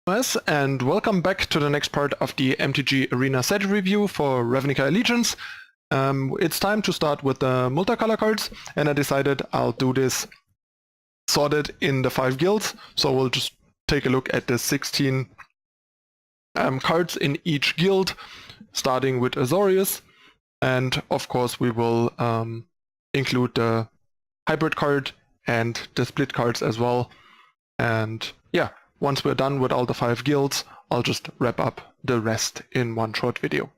ManuS, and welcome back to the next part of the MTG Arena set review for Ravnica Allegiance. It's time to start with the multicolor cards, and I decided I'll do this sorted in the 5 guilds. So we'll just take a look at the 16 cards in each guild, starting with Azorius, and of course we will include the hybrid card and the split cards as well. And yeah, once we're done with all the 5 guilds, I'll just wrap up the rest in one short video,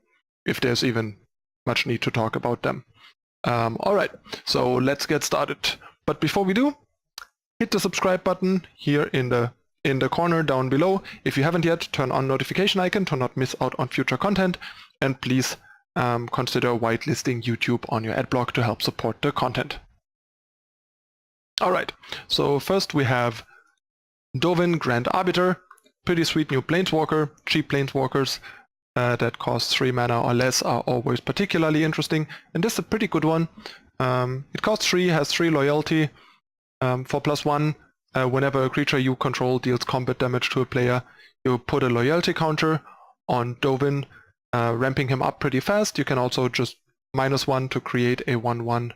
if there's even much need to talk about them. Alright, so let's get started. But before we do, hit the subscribe button here in the corner down below. If you haven't yet, turn on notification icon to not miss out on future content, and please consider whitelisting YouTube on your adblock to help support the content. Alright, so first we have Dovan, Grand Arbiter, pretty sweet new planeswalker. Cheap planeswalkers that cost 3 mana or less are always particularly interesting, and this is a pretty good one. It costs 3, has 3 loyalty, for +1. Whenever a creature you control deals combat damage to a player, you put a loyalty counter on Dovan, ramping him up pretty fast. You can also just -1 to create a 1/1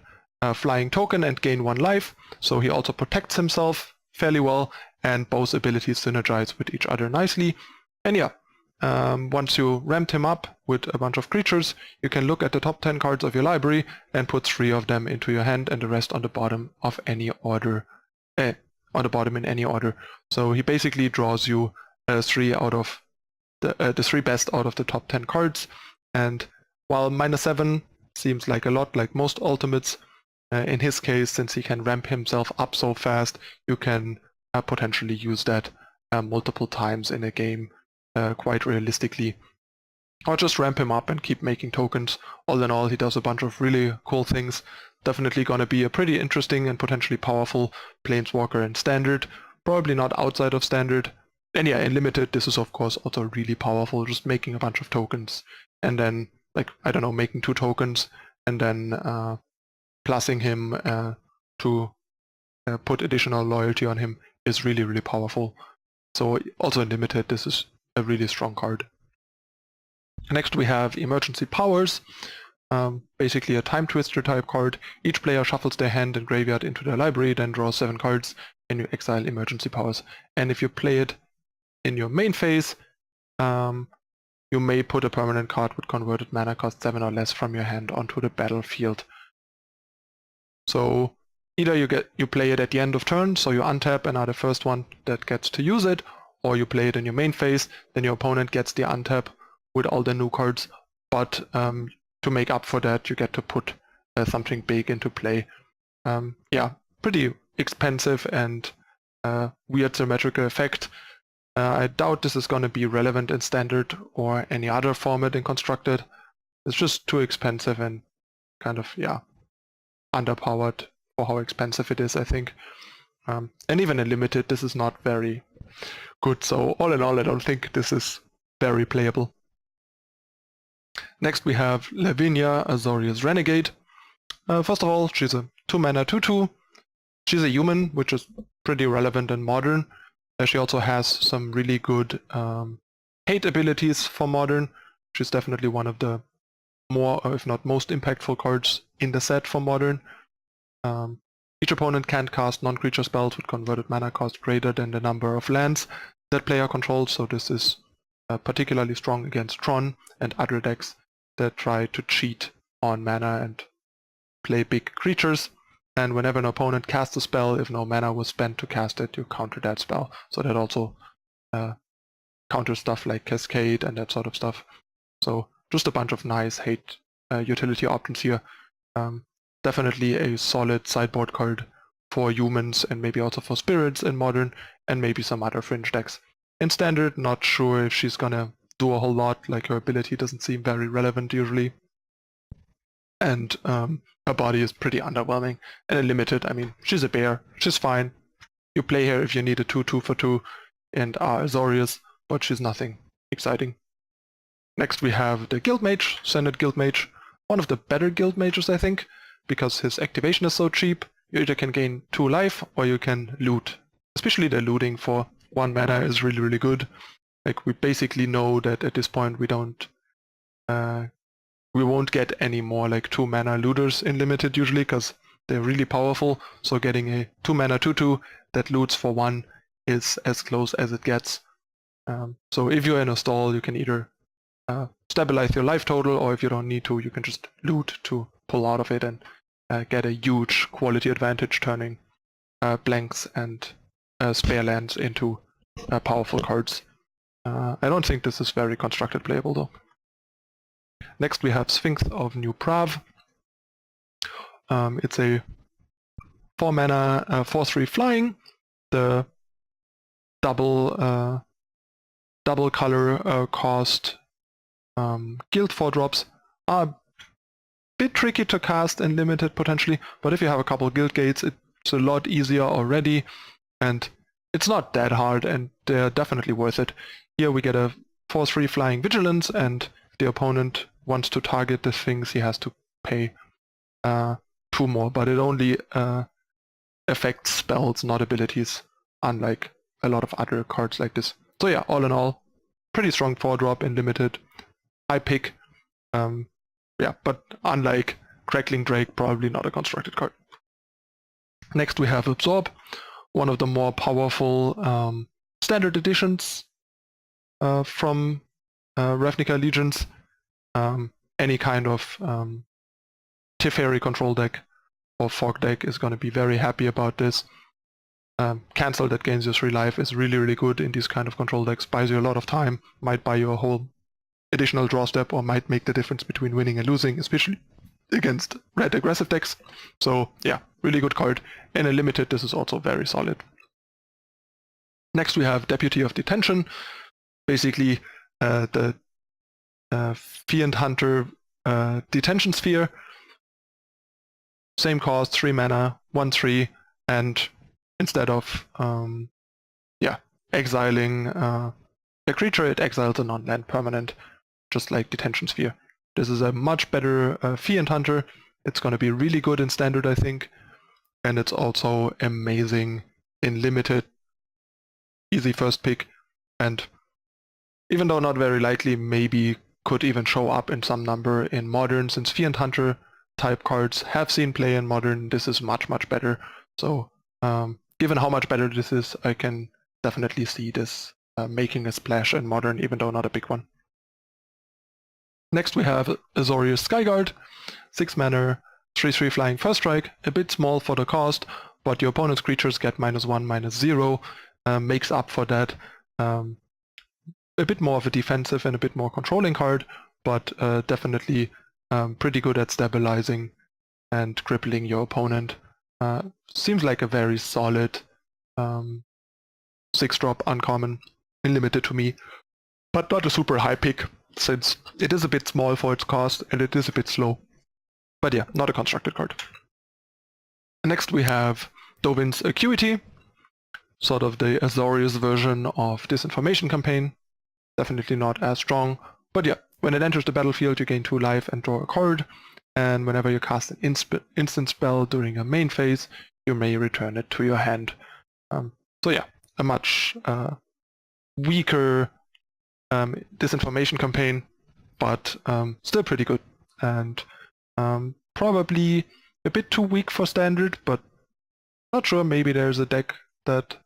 flying token and gain 1 life, so he also protects himself fairly well, and both abilities synergize with each other nicely. And yeah, once you ramped him up with a bunch of creatures, you can look at the top 10 cards of your library and put 3 of them into your hand and the rest on the bottom of any order, on the bottom in any order. So he basically draws you 3 out of the 3 best out of the top 10 cards. And while -7 seems like a lot, like most ultimates, in his case, since he can ramp himself up so fast, you can potentially use that multiple times in a game quite realistically. Or just ramp him up and keep making tokens. All in all, he does a bunch of really cool things. Definitely gonna be a pretty interesting and potentially powerful planeswalker in Standard. Probably not outside of Standard. And yeah, in Limited, this is of course also really powerful, just making a bunch of tokens. And then, like, I don't know, making 2 tokens and then plussing him to put additional loyalty on him is really, really powerful. So also in Limited, this is a really strong card. Next we have Emergency Powers, basically a Time Twister type card. Each player shuffles their hand and graveyard into their library, then draws 7 cards, and you exile Emergency Powers. And if you play it in your main phase, you may put a permanent card with converted mana cost 7 or less from your hand onto the battlefield. So either you play it at the end of turn, so you untap and are the first one that gets to use it, or you play it in your main phase, then your opponent gets the untap with all the new cards, but to make up for that you get to put something big into play. Yeah, pretty expensive and weird symmetrical effect. I doubt this is going to be relevant in Standard or any other format in Constructed. It's just too expensive and kind of, yeah, underpowered for how expensive it is, I think. And even in Limited, this is not very good, so all in all, I don't think this is very playable. Next we have Lavinia Azorius Renegade. First of all, she's a 2 mana 2/2. She's a human, which is pretty relevant in Modern. She also has some really good hate abilities for Modern. She's definitely one of the more, or if not most, impactful cards in the set for Modern. Each opponent can't cast non-creature spells with converted mana cost greater than the number of lands that player controls, so this is particularly strong against Tron and other decks that try to cheat on mana and play big creatures. And whenever an opponent casts a spell, if no mana was spent to cast it, you counter that spell. So that also counters stuff like Cascade and that sort of stuff. So just a bunch of nice hate utility options here. Definitely a solid sideboard card for humans and maybe also for spirits in Modern, and maybe some other fringe decks. In Standard, not sure if she's gonna do a whole lot, like her ability doesn't seem very relevant usually. And her body is pretty underwhelming. And in Limited, I mean, she's a bear, she's fine. You play her if you need a 2/2 for 2 and are Azorius, but she's nothing exciting. Next we have the Guildmage, Standard Guildmage. One of the better Guildmages, I think, because his activation is so cheap. You either can gain 2 life or you can loot. Especially the looting for 1 mana is really, really good. Like, we basically know that at this point we won't get any more like 2 mana looters in limited usually, because they're really powerful. So getting a 2 mana 2/2 that loots for 1 is as close as it gets. So if you're in a stall, you can either stabilize your life total, or if you don't need to, you can just loot to pull out of it and get a huge quality advantage, turning blanks and spare lands into powerful cards. I don't think this is very constructed playable though. Next we have Sphinx of Newprov. It's a 4 mana 4/3 flying. The double color cost guild 4-drops are a bit tricky to cast and limited potentially, but if you have a couple guild gates, it's a lot easier already, and it's not that hard, and they're definitely worth it. Here we get a 4/3 flying vigilance, and if the opponent wants to target the things, he has to pay 2 more, but it only affects spells, not abilities, unlike a lot of other cards like this. So yeah, all in all, pretty strong 4-drop in limited. High pick, yeah, but unlike Crackling Drake, probably not a constructed card. Next we have Absorb, one of the more powerful standard editions from Ravnica Allegiance. Any kind of Teferi control deck or Fog deck is going to be very happy about this. Cancel that gains you 3 life is really, really good in these kind of control decks. Buys you a lot of time, might buy you a whole additional draw step, or might make the difference between winning and losing, especially against red aggressive decks. So yeah, really good card. In a limited, this is also very solid. Next we have Deputy of Detention, basically the Fiend Hunter Detention Sphere. Same cost, 3 mana, 1/3, and instead of exiling a creature, it exiles a non-land permanent, just like Detention Sphere. This is a much better Fiend Hunter. It's going to be really good in Standard, I think, and it's also amazing in Limited. Easy first pick, and even though not very likely, maybe could even show up in some number in Modern, since Fiend Hunter type cards have seen play in Modern. This is much, much better. So given how much better this is, I can definitely see this making a splash in Modern, even though not a big one. Next we have Osorio Skyguard, 6 mana, 3/3 flying first strike, a bit small for the cost, but your opponent's creatures get -1, -0, makes up for that. A bit more of a defensive and a bit more controlling card, but definitely pretty good at stabilizing and crippling your opponent. Seems like a very solid 6-drop uncommon in limited to me, but not a super high pick, since it is a bit small for its cost and it is a bit slow. But yeah, not a constructed card. Next we have Dobbins Acuity, sort of the Azorius version of Disinformation Campaign. Definitely not as strong, but yeah, when it enters the battlefield you gain 2 life and draw a card, and whenever you cast an instant spell during a main phase, you may return it to your hand. So yeah, a much weaker Disinformation Campaign, but still pretty good, and probably a bit too weak for Standard, but not sure, maybe there's a deck that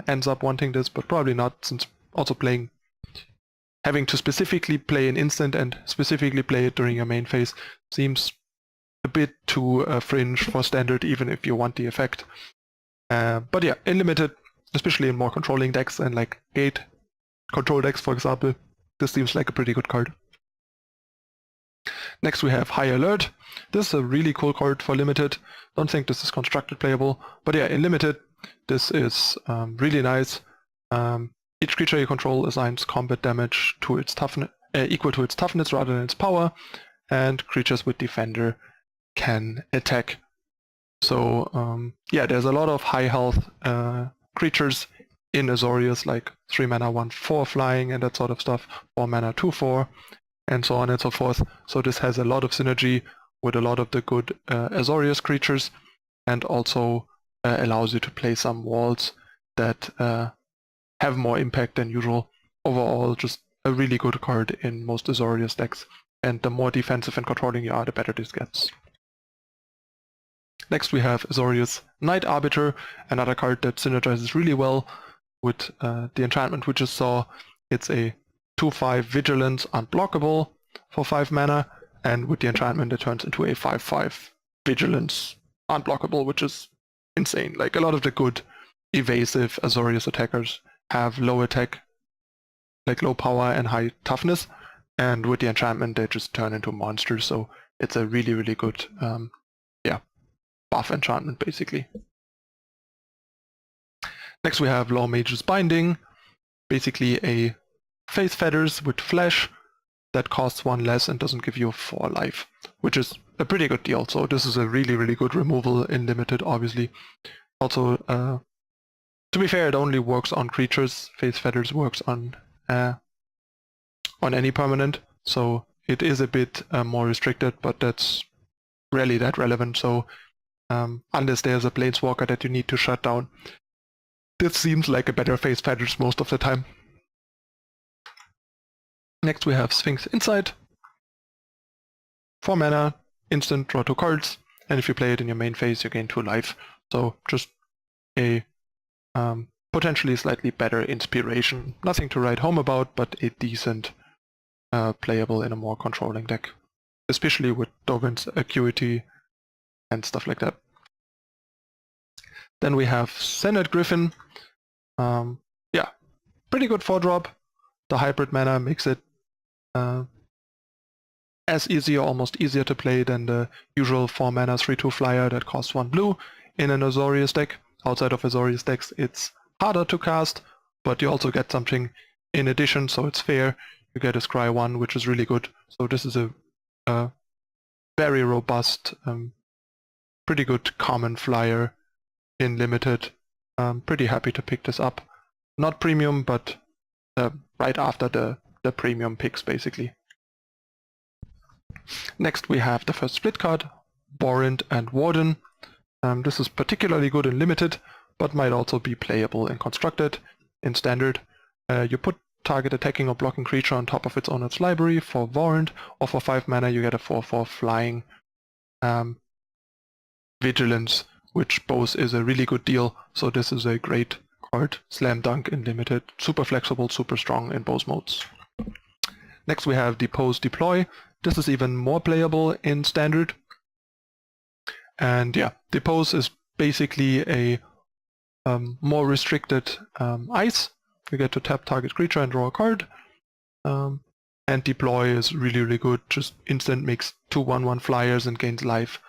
ends up wanting this, but probably not, since also having to specifically play an instant and specifically play it during your main phase seems a bit too fringe for Standard, even if you want the effect. But yeah, in limited, especially in more controlling decks and like gate control decks, for example, this seems like a pretty good card. Next we have High Alert. This is a really cool card for limited. Don't think this is constructed playable, but yeah, in limited, this is really nice. Each creature you control assigns combat damage to its toughness, equal to its toughness rather than its power, and creatures with Defender can attack. So yeah, there's a lot of high health creatures in Azorius, like 3 mana 1/4 flying and that sort of stuff, 4 mana 2/4, and so on and so forth. So this has a lot of synergy with a lot of the good Azorius creatures, and also allows you to play some walls that have more impact than usual. overall just a really good card in most Azorius decks, and the more defensive and controlling you are, the better this gets. Next we have Azorius Knight Arbiter, another card that synergizes really well with the enchantment we just saw. It's a 2/5 Vigilance unblockable for 5 mana, and with the enchantment it turns into a 5/5 Vigilance unblockable, which is insane. Like, a lot of the good evasive Azorius attackers have low attack, like low power and high toughness, and with the enchantment they just turn into monsters, so it's a really, really good buff enchantment basically. Next we have Law Mage's Binding, basically a Face Feathers with Flash that costs 1 less and doesn't give you 4 life, which is a pretty good deal. So this is a really, really good removal in limited, obviously. Also, to be fair, it only works on creatures. Face Feathers works on any permanent, so it is a bit more restricted, but that's rarely that relevant. So unless there's a Planeswalker that you need to shut down, this seems like a better Face Feathers most of the time. Next we have Sphinx Insight. 4 mana, instant, draw 2 cards, and if you play it in your main phase you gain 2 life. So just a potentially slightly better inspiration. Nothing to write home about, but a decent playable in a more controlling deck. Especially with Dobbins Acuity and stuff like that. Then we have Senate Griffin. Yeah, pretty good 4-drop. The hybrid mana makes it as easy or almost easier to play than the usual 4 mana 3/2 flyer that costs 1 blue in an Azorius deck. Outside of Azorius decks it's harder to cast, but you also get something in addition, so it's fair. You get a Scry 1, which is really good. So this is a very robust, pretty good common flyer in limited. Pretty happy to pick this up. Not premium, but right after the premium picks basically. Next we have the first split card, Borland Warden. This is particularly good in limited, but might also be playable in constructed. In standard, you put target attacking or blocking creature on top of its owner's library for Warrant, or for 5 mana you get a 4/4 flying Vigilance, which both is a really good deal. So this is a great card, slam dunk in limited, super flexible, super strong in both modes. Next we have Depose Deploy. This is even more playable in standard. And yeah, Depose is basically a more restricted ice. You get to tap target creature and draw a card. And Deploy is really, really good. Just instant makes 2 1/1 flyers and gains life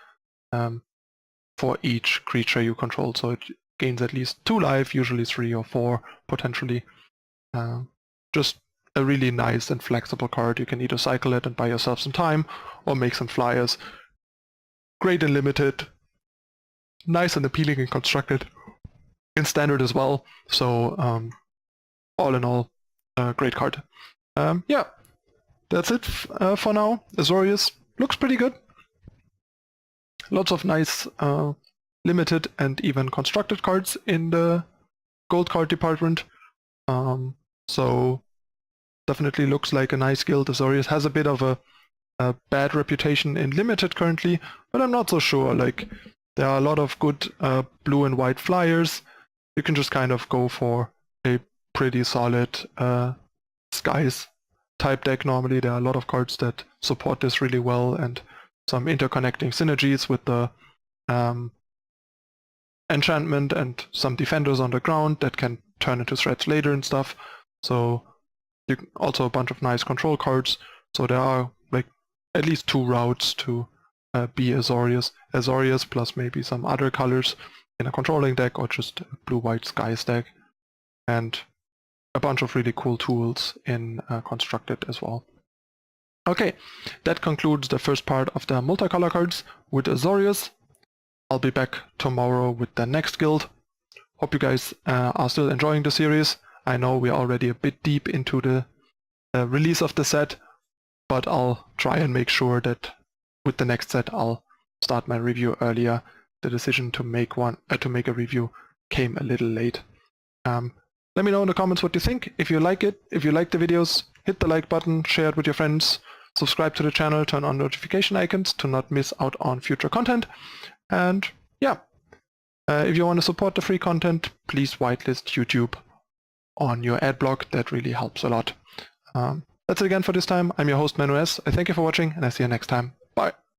for each creature you control. So it gains at least 2 life, usually 3 or 4 potentially. Just a really nice and flexible card. You can either cycle it and buy yourself some time, or make some flyers. Great in limited, nice and appealing and constructed in standard as well. So all in all, great card. Yeah, that's it for now. Azorius looks pretty good. Lots of nice limited and even constructed cards in the gold card department. So definitely looks like a nice guild. Azorius has a bit of a bad reputation in limited currently, but I'm not so sure. Like, there are a lot of good blue and white flyers. You can just kind of go for a pretty solid skies type deck. Normally there are a lot of cards that support this really well, and some interconnecting synergies with the enchantment and some defenders on the ground that can turn into threats later and stuff. So also a bunch of nice control cards. So there are like at least 2 routes to be Azorius. Azorius plus maybe some other colors in a controlling deck, or just a blue-white skies deck. And a bunch of really cool tools in constructed as well. Okay, that concludes the first part of the multicolor cards with Azorius. I'll be back tomorrow with the next guild. Hope you guys are still enjoying the series. I know we're already a bit deep into the release of the set, but I'll try and make sure that with the next set I'll start my review earlier. The decision to make a review came a little late. Let me know in the comments what you think. If you like it, if you like the videos, hit the like button, share it with your friends, subscribe to the channel, turn on notification icons to not miss out on future content. And yeah, if you want to support the free content, please whitelist YouTube on your ad block. That really helps a lot. That's it again for this time. I'm your host ManuS. I thank you for watching, and I see you next time. Bye.